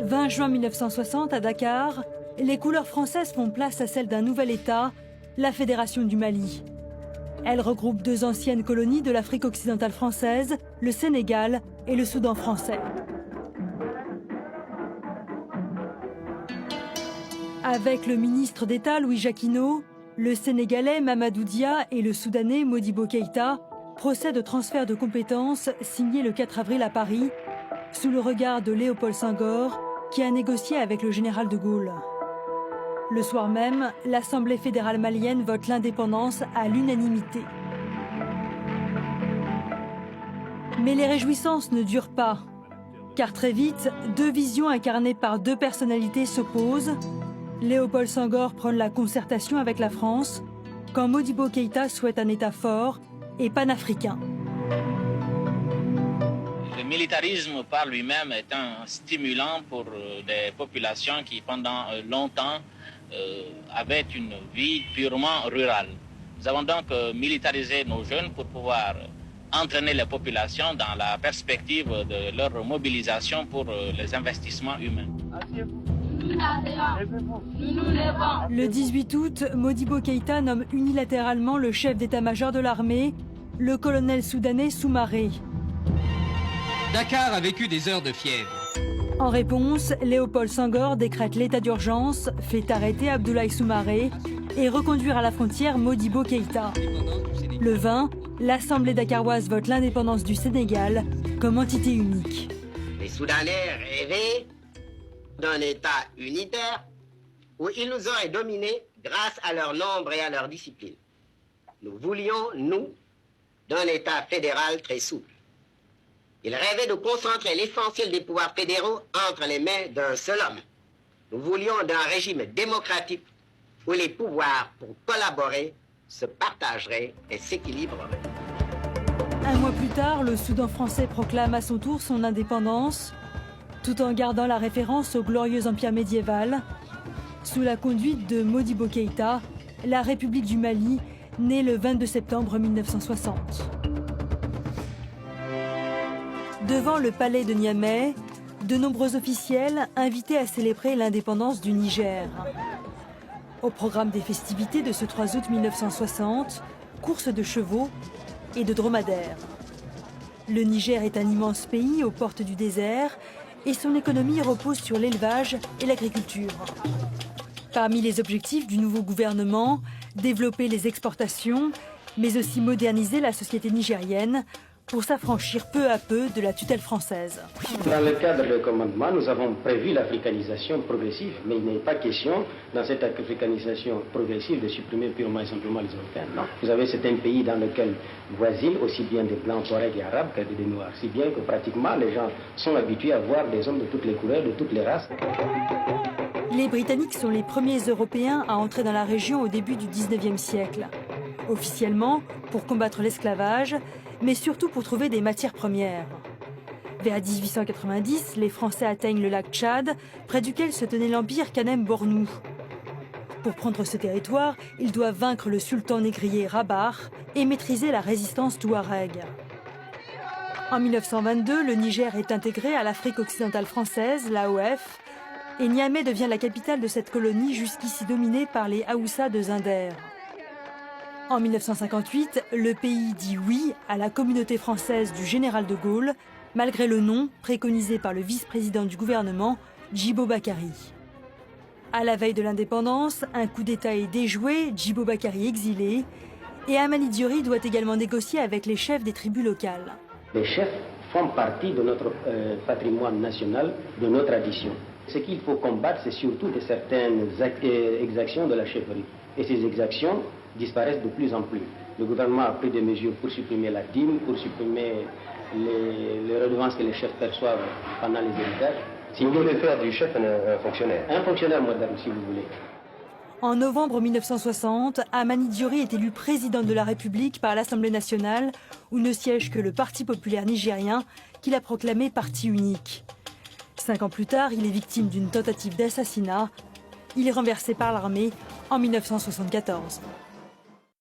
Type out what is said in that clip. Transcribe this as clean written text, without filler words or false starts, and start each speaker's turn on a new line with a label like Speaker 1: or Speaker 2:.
Speaker 1: 20 juin 1960, à Dakar, les couleurs françaises font place à celles d'un nouvel État, la Fédération du Mali. Elle regroupe deux anciennes colonies de l'Afrique occidentale française, le Sénégal et le Soudan français. Avec le ministre d'État Louis Jacquinot, le Sénégalais Mamadou Dia et le Soudanais Modibo Keïta procèdent au transfert de compétences signé le 4 avril à Paris, sous le regard de Léopold Senghor, qui a négocié avec le général de Gaulle. Le soir même, l'Assemblée fédérale malienne vote l'indépendance à l'unanimité. Mais les réjouissances ne durent pas, car très vite, deux visions incarnées par deux personnalités s'opposent. Léopold Senghor prône la concertation avec la France, quand Modibo Keïta souhaite un État fort et panafricain.
Speaker 2: Le militarisme par lui-même est un stimulant pour des populations qui pendant longtemps avaient une vie purement rurale. Nous avons donc militarisé nos jeunes pour pouvoir entraîner les populations dans la perspective de leur mobilisation pour les investissements humains.
Speaker 1: Le 18 août, Modibo Keïta nomme unilatéralement le chef d'état-major de l'armée, le colonel soudanais Soumaré.
Speaker 3: Dakar a vécu des heures de fièvre.
Speaker 1: En réponse, Léopold Senghor décrète l'état d'urgence, fait arrêter Abdoulaye Soumaré et reconduire à la frontière Modibo Keïta. Le 20, l'Assemblée dakaroise vote l'indépendance du Sénégal comme entité unique.
Speaker 4: Les Soudanais rêvaient d'un État unitaire où ils nous auraient dominés grâce à leur nombre et à leur discipline. Nous voulions, nous, d'un État fédéral très souple. Ils rêvaient de concentrer l'essentiel des pouvoirs fédéraux entre les mains d'un seul homme. Nous voulions d'un régime démocratique où les pouvoirs, pour collaborer, se partageraient et s'équilibreraient.
Speaker 1: Un mois plus tard, le Soudan français proclame à son tour son indépendance, tout en gardant la référence au glorieux empire médiéval. Sous la conduite de Modibo Keïta, la République du Mali naît le 22 septembre 1960. Devant le palais de Niamey, de nombreux officiels invités à célébrer l'indépendance du Niger. Au programme des festivités de ce 3 août 1960, courses de chevaux et de dromadaires. Le Niger est un immense pays aux portes du désert et son économie repose sur l'élevage et l'agriculture. Parmi les objectifs du nouveau gouvernement, développer les exportations, mais aussi moderniser la société nigérienne pour s'affranchir peu à peu de la tutelle française.
Speaker 5: Dans le cadre du commandement, nous avons prévu l'africanisation progressive, mais il n'est pas question, dans cette africanisation progressive, de supprimer purement et simplement les Européens. Non. Vous avez certains pays dans lesquels voisinent aussi bien des blancs, touaregs et arabes que des noirs, si bien que pratiquement les gens sont habitués à voir des hommes de toutes les couleurs, de toutes les races.
Speaker 1: Les Britanniques sont les premiers Européens à entrer dans la région au début du 19e siècle. Officiellement, pour combattre l'esclavage, mais surtout pour trouver des matières premières. Vers 1890, les Français atteignent le lac Tchad, près duquel se tenait l'empire Kanem-Bornou. Pour prendre ce territoire, ils doivent vaincre le sultan négrier Rabat et maîtriser la résistance touareg. En 1922, le Niger est intégré à l'Afrique occidentale française, l'AOF, et Niamey devient la capitale de cette colonie jusqu'ici dominée par les Haoussa de Zinder. En 1958, le pays dit oui à la communauté française du général de Gaulle, malgré le nom préconisé par le vice-président du gouvernement, Djibo Bakary. À la veille de l'indépendance, un coup d'État est déjoué, Djibo Bakary exilé, et Amani Diori doit également négocier avec les chefs des tribus locales.
Speaker 5: Les chefs font partie de notre patrimoine national, de nos traditions. Ce qu'il faut combattre, c'est surtout de certaines exactions de la chefferie. Et ces exactions disparaissent de plus en plus. Le gouvernement a pris des mesures pour supprimer la dîme, pour supprimer les redevances que les chefs perçoivent pendant les héritages.
Speaker 6: Si vous voulez faire du chef un fonctionnaire.
Speaker 5: Un fonctionnaire moderne, si vous voulez.
Speaker 1: En novembre 1960, Amani Diori est élu président de la République par l'Assemblée nationale, où ne siège que le Parti populaire nigérien, qu'il a proclamé parti unique. 5 ans plus tard, il est victime d'une tentative d'assassinat. Il est renversé par l'armée en 1974.